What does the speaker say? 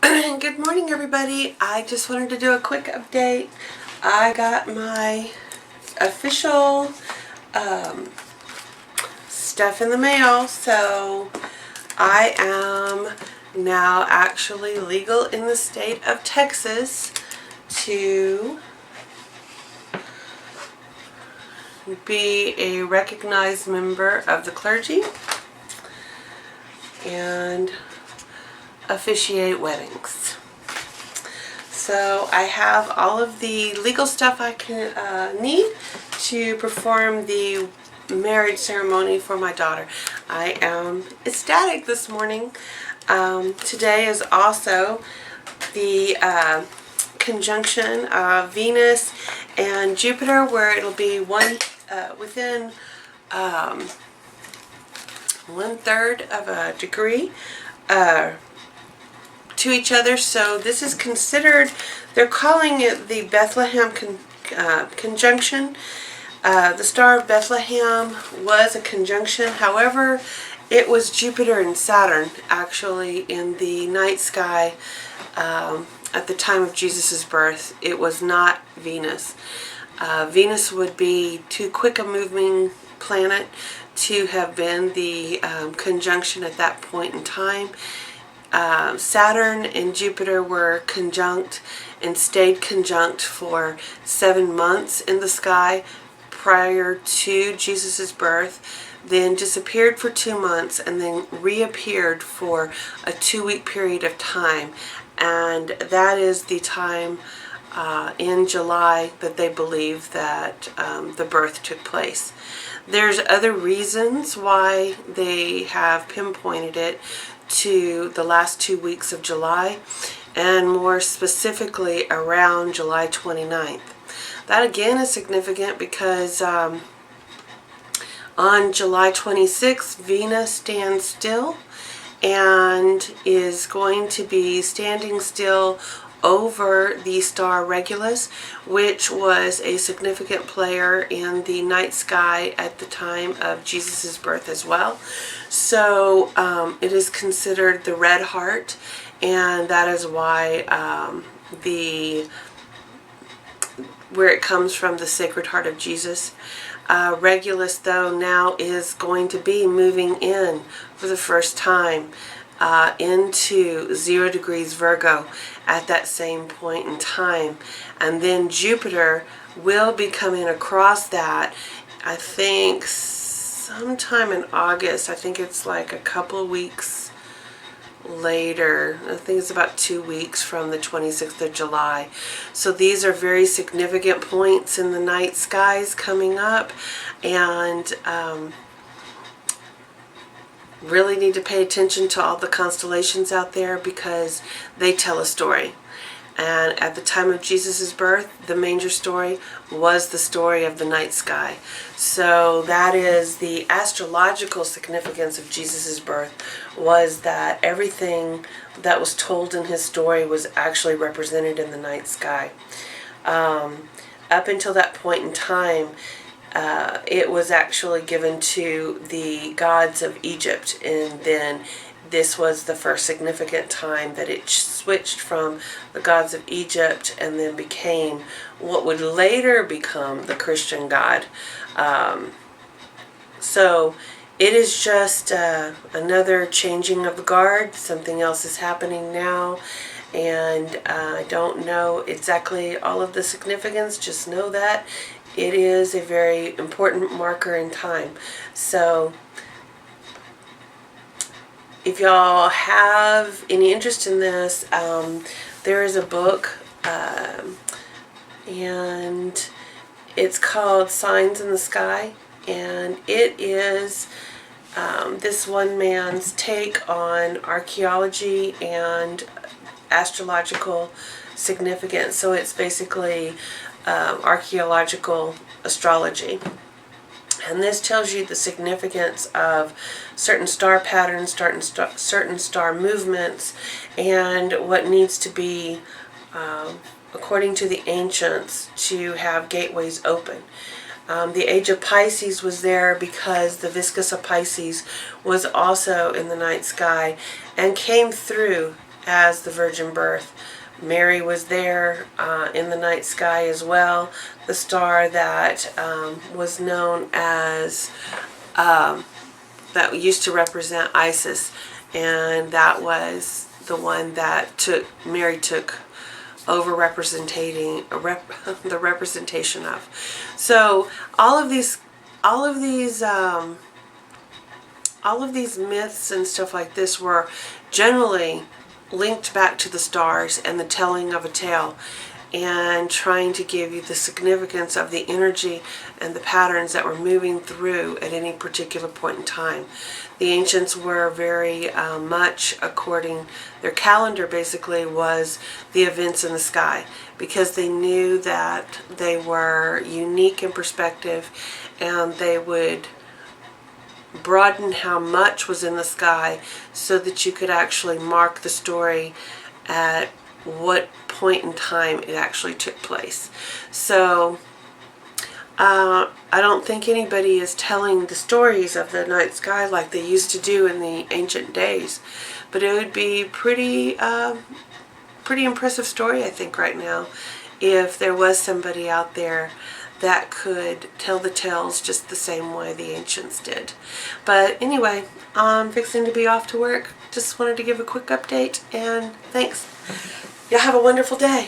Good morning, everybody. I just wanted to do a quick update. I got my official stuff in the mail, so I am now actually legal in the state of Texas to be a recognized member of the clergy and officiate weddings. So I have all of the legal stuff I can need to perform the marriage ceremony for my daughter. I am ecstatic this morning. Today is also the conjunction of Venus and Jupiter, where it'll be within 1/3 of a degree to each other. So this is considered, they're calling it the Bethlehem conjunction. The Star of Bethlehem was a conjunction. However, it was Jupiter and Saturn actually in the night sky at the time of Jesus' birth. It was not Venus. Venus would be too quick a moving planet to have been the conjunction at that point in time. Saturn and Jupiter were conjunct and stayed conjunct for 7 months in the sky prior to Jesus' birth, then disappeared for 2 months, and then reappeared for a 2-week period of time. And that is the time in July that they believe that the birth took place. There's other reasons why they have pinpointed it to the last 2 weeks of July, and more specifically around July 29th. That again is significant because on July 26th, Venus stands still and is going to be standing still over the star Regulus, which was a significant player in the night sky at the time of Jesus' birth as well. So it is considered the red heart, and that is why where it comes from, the Sacred Heart of Jesus. Regulus, though, now is going to be moving in for the first time into 0 degrees Virgo at that same point in time. And then Jupiter will be coming across that, I think, sometime in August. I think it's like a couple of weeks later. I think it's about 2 weeks from the 26th of July. So these are very significant points in the night skies coming up, and really need to pay attention to all the constellations out there because they tell a story. And at the time of Jesus' birth, the manger story was the story of the night sky. So that is the astrological significance of Jesus' birth, was that everything that was told in his story was actually represented in the night sky. Up until that point in time, it was actually given to the gods of Egypt, and then this was the first significant time that it switched from the gods of Egypt and then became what would later become the Christian God. So it is just another changing of the guard. Something else is happening now, and I don't know exactly all of the significance. Just know that it is a very important marker in time. So if y'all have any interest in this, there is a book, and it's called Signs in the Sky, and it is this one man's take on archaeology and astrological significance. So it's basically archaeological astrology. And this tells you the significance of certain star patterns, certain star movements, and what needs to be, according to the ancients, to have gateways open. The age of Pisces was there because the Viscus of Pisces was also in the night sky and came through as the virgin birth. Mary was there in the night sky as well. The star that was known as, that used to represent Isis, and that was the one that Mary took over the representation of. So all of these myths and stuff like this were generally linked back to the stars and the telling of a tale, and trying to give you the significance of the energy and the patterns that were moving through at any particular point in time. The ancients were very much, according their calendar basically was the events in the sky, because they knew that they were unique in perspective, and they would broaden how much was in the sky so that you could actually mark the story at what point in time it actually took place. So I don't think anybody is telling the stories of the night sky like they used to do in the ancient days, but it would be pretty impressive story, I think, right now, if there was somebody out there that could tell the tales just the same way the ancients did. But anyway, I'm fixing to be off to work. Just wanted to give a quick update, and thanks. Y'all have a wonderful day.